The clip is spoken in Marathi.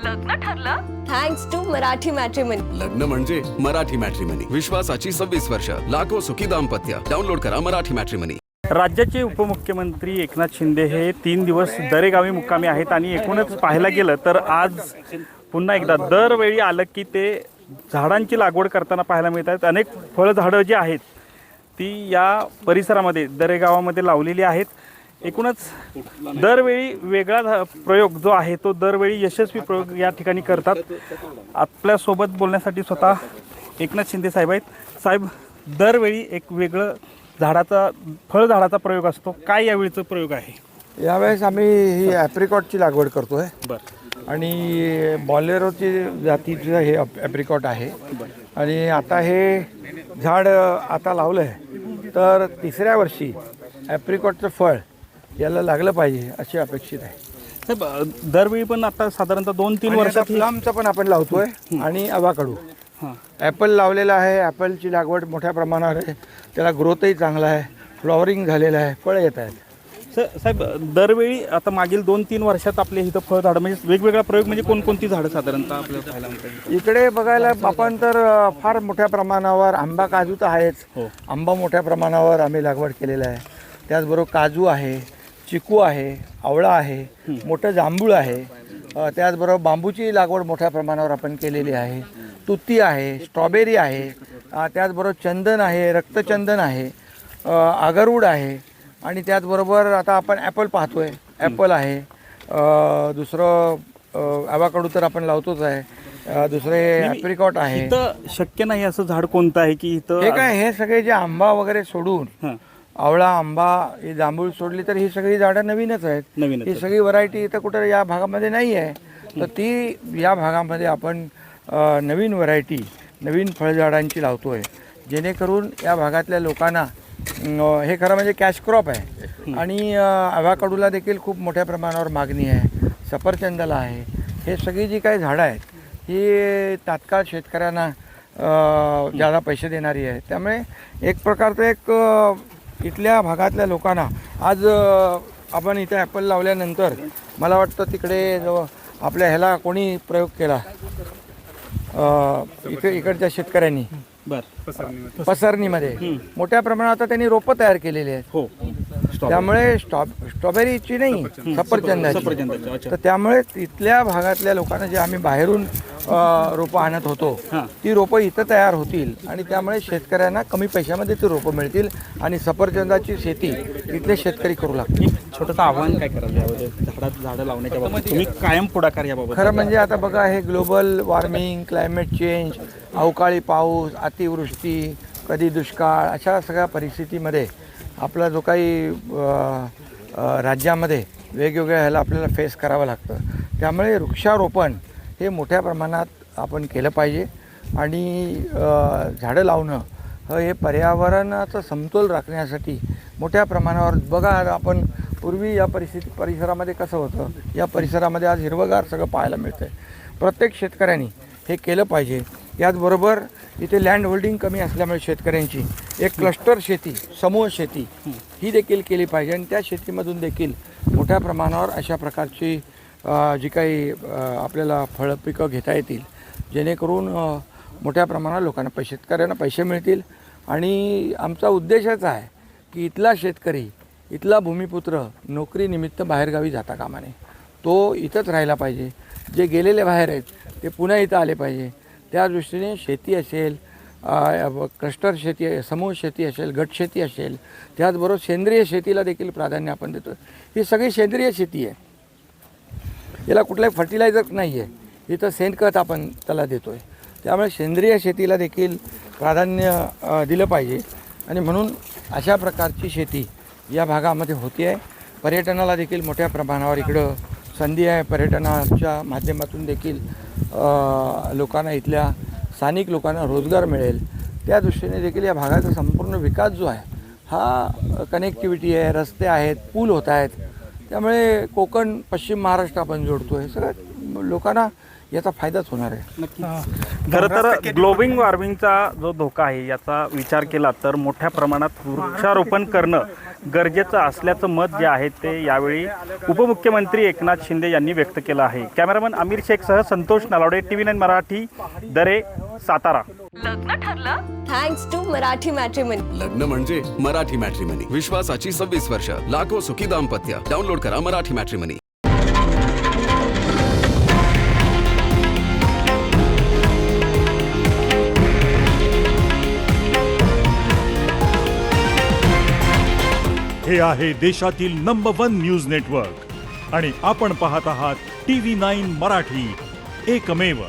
लग्न ठरलं? Thanks to Marathi matrimony. लग्न म्हणजे मराठी मॅट्रिमनी. विश्वासाची 26 वर्ष. लाखो सुखी दाम्पत्य. डाउनलोड करा मराठी मॅट्रिमनी. राज्याचे उपमुख्यमंत्री एकनाथ शिंदे हे 3 दिवस दरेगावी मुक्कामी आहेत आणि एकूणच पाहायला गेलं तर आज पुन्हा एकदा दरवेळी आलं की ते झाडांची लागवड करताना पाहायला मिळतात. अनेक फळझाडं जी आहेत ती या परिसरामध्ये दरेगावामध्ये लावलेली आहेत. एकूणच दरवेळी वेगळा प्रयोग जो आहे तो दरवेळी यशस्वी प्रयोग या ठिकाणी करतात. आपल्यासोबत बोलण्यासाठी स्वतः एकनाथ शिंदे साहेब आहेत. साहेब, दरवेळी एक वेगळं फळझाडाचा प्रयोग असतो. काय यावेळीचा प्रयोग आहे? यावेळेस आम्ही ही ॲप्रिकॉटची लागवड करतो आहे. बरं. आणि बॉलेरोची जातीचं हे ॲप्रिकॉट आहे. आणि आता हे झाड आता लावलं आहे तर तिसऱ्या वर्षी ॲप्रिकॉटचं फळ याला लागलं पाहिजे अशी अपेक्षित आहे. साहेब, दरवेळी पण आता साधारणतः 2-3 वर्षात प्लमचं पण आपण लावतोय आणि अवाकाडू. ॲपल लावलेला आहे. ॲपलची लागवड मोठ्या प्रमाणावर आहे. त्याला ग्रोथही चांगला आहे. फ्लॉवरिंग झालेलं आहे. फळं येत आहेत. साहेब, दरवेळी आता मागील 2-3 वर्षात आपले इथं फळझाडं म्हणजे वेगवेगळा प्रयोग म्हणजे कोणकोणती झाडं साधारणतः आपल्याला पाहायला मिळतात? इकडे बघायला आपण तर फार मोठ्या प्रमाणावर आंबा काजू तर आहेच. आंबा मोठ्या प्रमाणावर आम्ही लागवड केलेलं आहे. त्याचबरोबर काजू आहे, चिकू आहे, आवळा आहे, मोठं जांभूळ आहे. त्याचबरोबर बांबूची लागवड मोठ्या प्रमाणावर आपण केलेली आहे. तुती आहे, स्ट्रॉबेरी आहे, त्याचबरोबर चंदन आहे, रक्तचंदन आहे, आगरवूड आहे. आणि त्याचबरोबर आता आपण ॲपल पाहतोय. ॲपल आहे. दुसरं ॲवाकाडू तर आपण लावतोच आहे. दुसरे ॲप्रिकॉट आहे. इथं शक्य नाही असं झाड कोणतं आहे की इथं? हे काय, हे सगळे जे आंबा वगैरे सोडून आवळा, आंबा, ही जांभूळ सोडली तर ही सगळी झाडं नवीनच आहेत. ही सगळी व्हरायटी इथं कुठं या भागामध्ये नाही आहे. तर ती या भागामध्ये आपण नवीन व्हरायटी, नवीन फळझाडांची लावतो आहे. जेणेकरून या भागातल्या लोकांना हे खरं म्हणजे कॅश क्रॉप आहे. आणि ॲव्हाकाडूला देखील खूप मोठ्या प्रमाणावर मागणी आहे. सफरचंदाला आहे. हे सगळी जी काही झाडं आहेत ही तात्काळ शेतकऱ्यांना जादा पैसे देणारी आहे. त्यामुळे एक प्रकारचं एक इथल्या भागातल्या लोकांना आज आपण इथे ॲपल लावल्यानंतर मला वाटतं तिकडे जो आपल्या ह्याला कोणी प्रयोग केला इकडच्या शेतकऱ्यांनी पसरणीमध्ये मोठ्या प्रमाणात आता त्यांनी रोपं तयार केलेली आहेत. त्यामुळे स्ट्रॉबेरीची नाही, सफरचंदाची. तर त्यामुळे तिथल्या भागातल्या लोकांना जे आम्ही बाहेरून रोपं आणत होतो ती रोपं इथं तयार होतील आणि त्यामुळे शेतकऱ्यांना कमी पैशामध्ये ती रोपं मिळतील आणि सफरचंदाची शेती इथले शेतकरी करू लागतील. छोटंसं आव्हान काय करायला झाडं लावण्याच्या बाबतीत तुम्ही कायम पुढाकार याबाबत? खरं म्हणजे आता बघा, हे ग्लोबल वॉर्मिंग, क्लायमेट चेंज, अवकाळी पाऊस, अतिवृष्टी, कधी दुष्काळ, अशा सगळ्या परिस्थितीमध्ये आपला जो काही राज्यामध्ये वेगवेगळ्या ह्याला आपल्याला फेस करावं लागतं. त्यामुळे वृक्षारोपण हे मोठ्या प्रमाणात आपण केलं पाहिजे. आणि झाडं लावणं हे पर्यावरणाचा समतोल राखण्यासाठी मोठ्या प्रमाणावर बघा, आपण पूर्वी या परिसरामध्ये कसं होतं, या परिसरामध्ये आज हिरवगार सगळं पाहायला मिळतं आहे. प्रत्येक शेतकऱ्यांनी हे केलं पाहिजे. याचबरोबर इथे लँड होल्डिंग कमी असल्यामुळे शेतकऱ्यांची एक क्लस्टर शेती, समूह शेती ही देखील केली पाहिजे. आणि त्या शेतीमधून देखील मोठ्या प्रमाणावर अशा प्रकारची जी काही आपल्याला फळं पिकं घेता येतील, जेणेकरून मोठ्या प्रमाणात लोकांना शेतकऱ्यांना पैसे मिळतील. आणि आमचा उद्देशच आहे की इथला शेतकरी, इथला भूमिपुत्र नोकरीनिमित्त बाहेरगावी जाता कामा नये. तो इथंच राहायला पाहिजे. जे गेलेले बाहेर आहेत ते पुन्हा इथं आले पाहिजे. त्या दृष्टीने शेती असेल, क्लस्टर शेती, समूह शेती असेल, गट शेती असेल, त्याचबरोबर सेंद्रिय शेतीला देखील प्राधान्य आपण देतो. ही सगळी सेंद्रिय शेती आहे. याला कुठलाही फर्टिलायझर नाही आहे. इथं शेणखत आपण त्याला देतो आहे. त्यामुळे सेंद्रिय शेतीला देखील प्राधान्य दिलं पाहिजे. आणि म्हणून अशा प्रकारची शेती या भागामध्ये होती आहे. पर्यटनाला देखील मोठ्या प्रमाणावर इकडं संधी आहे. पर्यटनाच्या माध्यमातून देखील लोकांना, इथल्या स्थानिक लोकांना रोजगार मिळेल. त्या दृष्टीने देखील या भागाचा संपूर्ण विकास जो आहे हा कनेक्टिव्हिटी आहे, रस्ते आहेत, पूल होत आहेत. त्यामुळे कोकण, पश्चिम महाराष्ट्र आपण जोडतो आहे. सगळं लोकांना याचा फायदाच होणार आहे. खरं तर ग्लोबल वॉर्मिंगचा जो धोका आहे याचा विचार केला तर मोठ्या प्रमाणात वृक्षारोपण करणं गरजेचं असल्याचं मत जे आहे ते यावेळी उपमुख्यमंत्री एकनाथ शिंदे यांनी व्यक्त केलं आहे. कॅमेरामन आमिर शेखसह संतोष नलावडे, TV9 मराठी, दरे, सातारा. लग्न ठरलं थँक्स टू मराठी मॅट्रिमनी. लग्न म्हणजे मराठी मॅट्रिमनी. विश्वासाची 26 वर्ष, लाखो सुखी दाम्पत्य. डाउनलोड करा मराठी मॅट्रिमनी. हे आहे देशातील नंबर 1 न्यूज नेटवर्क आणि आपण पाहत आहात TV9 मराठी, एकमेव.